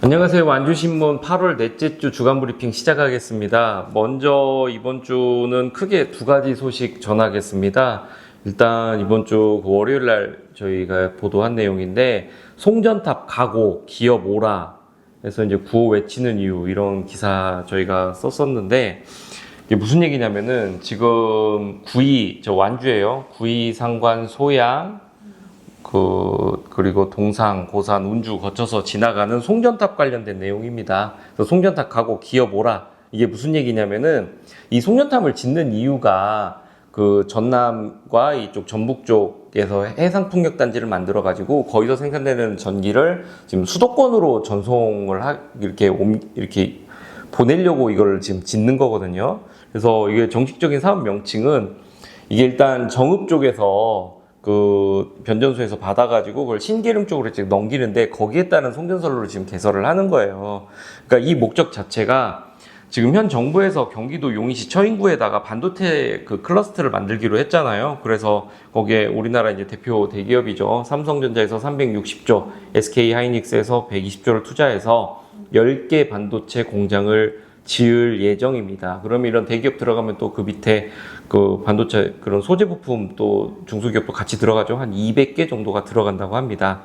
안녕하세요. 완주신문 8월 넷째 주 주간 브리핑 시작하겠습니다. 먼저 이번 주는 크게 두 가지 소식 전하겠습니다. 일단 이번 주 월요일 날 저희가 보도한 내용인데, 송전탑 가고 기업 오라 해서 이제 구호 외치는 이유, 이런 기사 저희가 썼었는데, 이게 무슨 얘기냐면은 지금 구이, 저 완주예요. 구이, 상관, 소양, 그리고 동상, 고산, 운주 거쳐서 지나가는 송전탑 관련된 내용입니다. 그래서 송전탑 가고 기업 오라. 이게 무슨 얘기냐면은 이 송전탑을 짓는 이유가 그 전남과 이쪽 전북 쪽에서 해상풍력단지를 만들어 가지고 거기서 생산되는 전기를 지금 수도권으로 전송을 이렇게 보내려고 이걸 지금 짓는 거거든요. 그래서 이게 정식적인 사업 명칭은, 이게 일단 정읍 쪽에서 그 변전소에서 받아가지고 그걸 신기름 쪽으로 지금 넘기는데, 거기에 따른 송전선로를 지금 개설을 하는 거예요. 그러니까 이 목적 자체가 지금 현 정부에서 경기도 용인시 처인구에다가 반도체 그 클러스터를 만들기로 했잖아요. 그래서 거기에 우리나라 이제 대표 대기업이죠. 삼성전자에서 360조, SK 하이닉스에서 120조를 투자해서 10개 반도체 공장을 지을 예정입니다. 그러면 이런 대기업 들어가면 또 그 밑에 그 반도체 그런 소재 부품 또 중소기업도 같이 들어가죠. 한 200개 정도가 들어간다고 합니다.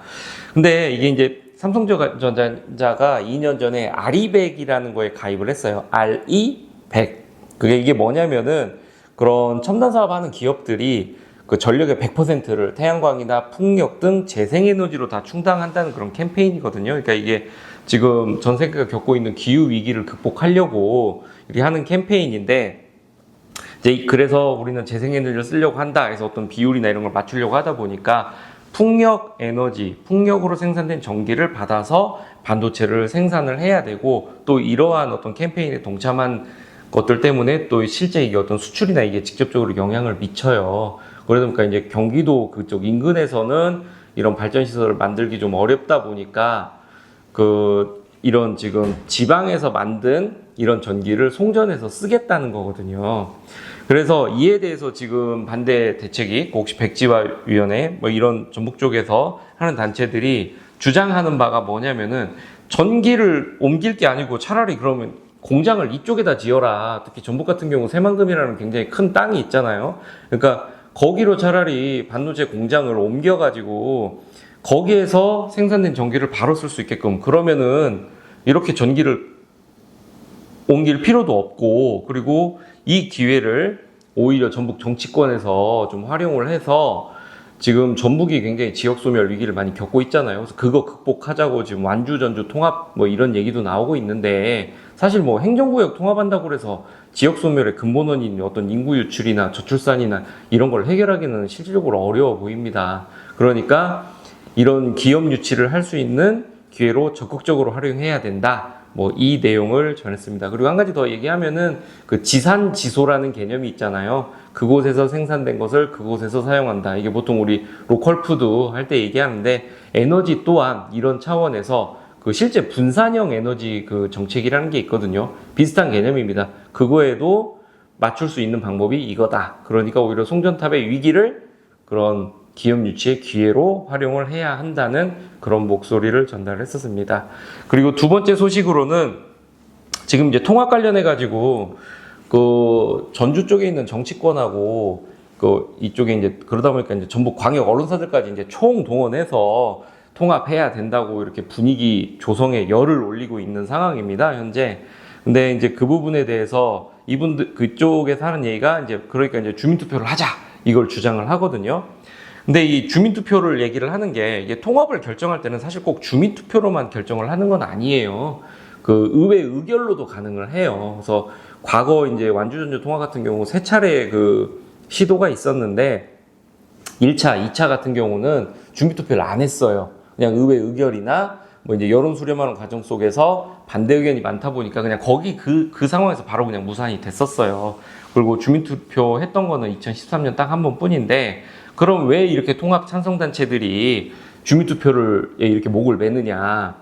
근데 이게 이제 삼성전자가 2년 전에 아리백이라는 거에 가입을 했어요. RE100. 이게 뭐냐면은 그런 첨단 사업하는 기업들이 그 전력의 100%를 태양광이나 풍력 등 재생에너지로 다 충당한다는 그런 캠페인이거든요. 그러니까 이게 지금 전 세계가 겪고 있는 기후 위기를 극복하려고 이렇게 하는 캠페인인데, 이제 그래서 우리는 재생에너지를 쓰려고 한다 해서 어떤 비율이나 이런 걸 맞추려고 하다 보니까 풍력 에너지, 풍력으로 생산된 전기를 받아서 반도체를 생산을 해야 되고, 또 이러한 어떤 캠페인에 동참한 것들 때문에 또 실제 이게 어떤 수출이나 이게 직접적으로 영향을 미쳐요. 그러다 보니까 이제 경기도 그쪽 인근에서는 이런 발전 시설을 만들기 좀 어렵다 보니까 이런 지금 지방에서 만든 이런 전기를 송전해서 쓰겠다는 거거든요. 그래서 이에 대해서 지금 반대 대책이 혹시 백지화위원회 뭐 이런 전북 쪽에서 하는 단체들이 주장하는 바가 뭐냐면은, 전기를 옮길 게 아니고 차라리 그러면 공장을 이쪽에다 지어라. 특히 전북 같은 경우 새만금이라는 굉장히 큰 땅이 있잖아요. 그러니까 거기로 차라리 반도체 공장을 옮겨가지고 거기에서 생산된 전기를 바로 쓸 수 있게끔, 그러면은 이렇게 전기를 옮길 필요도 없고, 그리고 이 기회를 오히려 전북 정치권에서 좀 활용을 해서, 지금 전북이 굉장히 지역 소멸 위기를 많이 겪고 있잖아요. 그래서 그거 극복하자고 지금 완주 전주 통합 뭐 이런 얘기도 나오고 있는데, 사실 뭐 행정구역 통합한다고 해서 지역 소멸의 근본 원인 어떤 인구 유출이나 저출산이나 이런 걸 해결하기는 실질적으로 어려워 보입니다. 그러니까 이런 기업 유치를 할 수 있는 기회로 적극적으로 활용해야 된다. 뭐 이 내용을 전했습니다. 그리고 한 가지 더 얘기하면은 그 지산지소라는 개념이 있잖아요. 그곳에서 생산된 것을 그곳에서 사용한다. 이게 보통 우리 로컬 푸드 할 때 얘기하는데, 에너지 또한 이런 차원에서 그 실제 분산형 에너지 그 정책이라는 게 있거든요. 비슷한 개념입니다. 그거에도 맞출 수 있는 방법이 이거다. 그러니까 오히려 송전탑의 위기를 그런 기업 유치의 기회로 활용을 해야 한다는 그런 목소리를 전달했었습니다. 그리고 두 번째 소식으로는, 지금 이제 통합 관련해 가지고 그 전주 쪽에 있는 정치권하고 그 이쪽에 이제 그러다 보니까 이제 전북 광역 언론사들까지 이제 총동원해서 통합해야 된다고 이렇게 분위기 조성에 열을 올리고 있는 상황입니다, 현재. 근데 이제 그 부분에 대해서 이분들 그쪽에서 하는 얘기가 이제, 그러니까 이제 주민투표를 하자, 이걸 주장을 하거든요. 근데 이 주민투표를 얘기를 하는 게, 이게 통합을 결정할 때는 사실 꼭 주민투표로만 결정을 하는 건 아니에요. 그 의회 의결로도 가능을 해요. 그래서 과거 이제 완주전주 통합 같은 경우 3차례 그 시도가 있었는데, 1차, 2차 같은 경우는 주민투표를 안 했어요. 그냥 의회 의결이나 뭐 이제 여론 수렴하는 과정 속에서 반대 의견이 많다 보니까 그냥 거기 그 상황에서 바로 그냥 무산이 됐었어요. 그리고 주민투표 했던 거는 2013년 딱 한 번뿐인데, 그럼 왜 이렇게 통합 찬성단체들이 주민투표를 이렇게 목을 매느냐.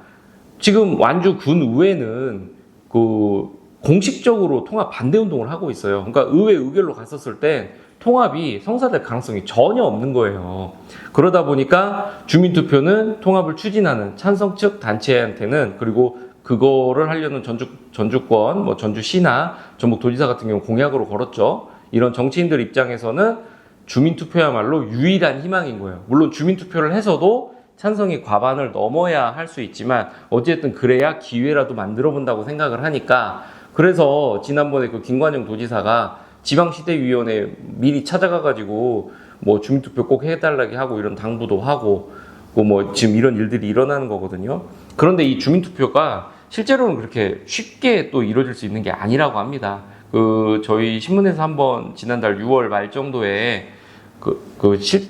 지금 완주 군의회는 그 공식적으로 통합 반대 운동을 하고 있어요. 그러니까 의회 의결로 갔었을 때 통합이 성사될 가능성이 전혀 없는 거예요. 그러다 보니까 주민투표는 통합을 추진하는 찬성 측 단체한테는, 그리고 그거를 하려는 전주권, 뭐 전주시나 전북도지사 같은 경우 공약으로 걸었죠. 이런 정치인들 입장에서는 주민투표야말로 유일한 희망인 거예요. 물론 주민투표를 해서도 찬성이 과반을 넘어야 할 수 있지만 어쨌든 그래야 기회라도 만들어 본다고 생각을 하니까, 그래서 지난번에 그 김관영 도지사가 지방시대위원회 미리 찾아가가지고 뭐 주민투표 꼭 해달라고 하고 이런 당부도 하고 뭐 지금 이런 일들이 일어나는 거거든요. 그런데 이 주민투표가 실제로는 그렇게 쉽게 또 이루어질 수 있는 게 아니라고 합니다. 저희 신문에서 한번 지난달 6월 말 정도에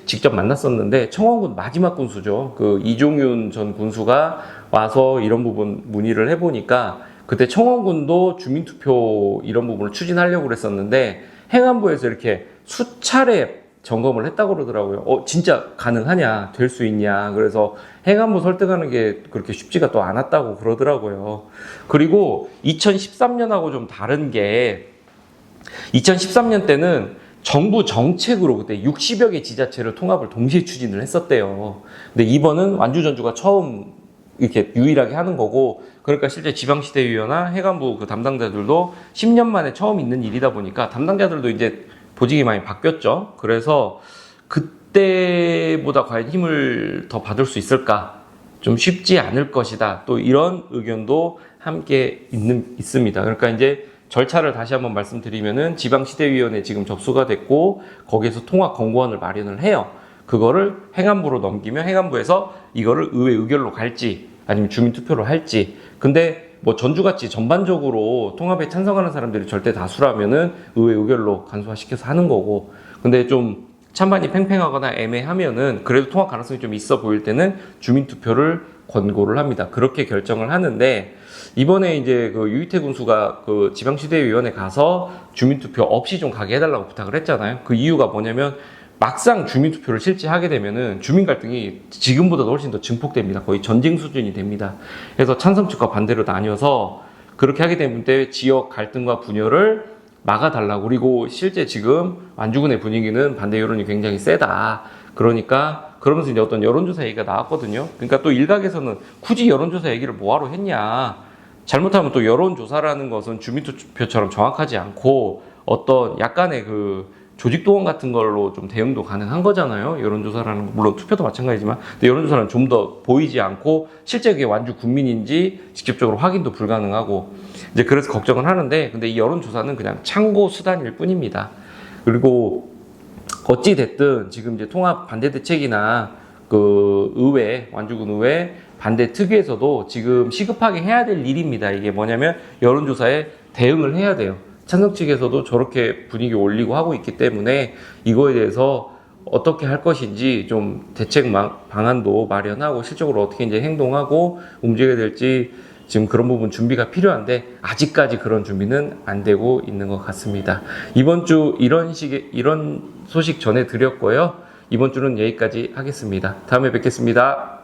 직접 만났었는데, 청원군 마지막 군수죠. 이종윤 전 군수가 와서 이런 부분 문의를 해보니까, 그때 청원군도 주민투표 이런 부분을 추진하려고 그랬었는데, 행안부에서 이렇게 수차례 점검을 했다고 그러더라고요. 진짜 가능하냐? 될 수 있냐? 그래서 행안부 설득하는 게 그렇게 쉽지가 또 않았다고 그러더라고요. 그리고 2013년하고 좀 다른 게, 2013년 때는 정부 정책으로 그때 60여 개 지자체를 통합을 동시에 추진을 했었대요. 근데 이번은 완주 전주가 처음 이렇게 유일하게 하는 거고, 그러니까 실제 지방시대위원회나 행안부 그 담당자들도 10년 만에 처음 있는 일이다 보니까 담당자들도 이제 보직이 많이 바뀌었죠. 그래서 그때보다 과연 힘을 더 받을 수 있을까? 좀 쉽지 않을 것이다. 또 이런 의견도 함께 있습니다. 그러니까 이제 절차를 다시 한번 말씀드리면은 지방시대위원회 지금 접수가 됐고, 거기에서 통합 권고안을 마련을 해요. 그거를 행안부로 넘기면 행안부에서 이거를 의회 의결로 갈지 아니면 주민투표로 할지. 근데 뭐 전주같이 전반적으로 통합에 찬성하는 사람들이 절대 다수라면은 의회 의결로 간소화시켜서 하는 거고, 근데 좀 찬반이 팽팽하거나 애매하면은 그래도 통합 가능성이 좀 있어 보일 때는 주민투표를 권고를 합니다. 그렇게 결정을 하는데, 이번에 이제 유희태 군수가 지방시대위원회 가서 주민투표 없이 좀 가게 해달라고 부탁을 했잖아요. 그 이유가 뭐냐면, 막상 주민투표를 실제 하게 되면은 주민 갈등이 지금보다 훨씬 더 증폭됩니다. 거의 전쟁 수준이 됩니다. 그래서 찬성 측과 반대로 나뉘어서 그렇게 하게 되면 지역 갈등과 분열을 막아달라고. 그리고 실제 지금 완주군의 분위기는 반대 여론이 굉장히 세다. 그러면서 이제 어떤 여론조사 얘기가 나왔거든요. 그러니까 또 일각에서는 굳이 여론조사 얘기를 뭐하러 했냐. 잘못하면 또 여론조사라는 것은 주민투표처럼 정확하지 않고 어떤 약간의 조직동원 같은 걸로 좀 대응도 가능한 거잖아요. 여론조사라는 거. 물론 투표도 마찬가지지만, 근데 여론조사는 좀 더 보이지 않고 실제 그게 완주 국민인지 직접적으로 확인도 불가능하고, 이제 그래서 걱정을 하는데, 근데 이 여론조사는 그냥 참고 수단일 뿐입니다. 그리고 어찌 됐든 지금 이제 통합 반대 대책이나 의회, 완주군 의회 반대 특위에서도 지금 시급하게 해야 될 일입니다. 이게 뭐냐면 여론조사에 대응을 해야 돼요. 찬성 측에서도 저렇게 분위기 올리고 하고 있기 때문에 이거에 대해서 어떻게 할 것인지 좀 대책 방안도 마련하고 실적으로 어떻게 이제 행동하고 움직여야 될지 지금 그런 부분 준비가 필요한데, 아직까지 그런 준비는 안 되고 있는 것 같습니다. 이번 주 이런 소식 전해드렸고요. 이번 주는 여기까지 하겠습니다. 다음에 뵙겠습니다.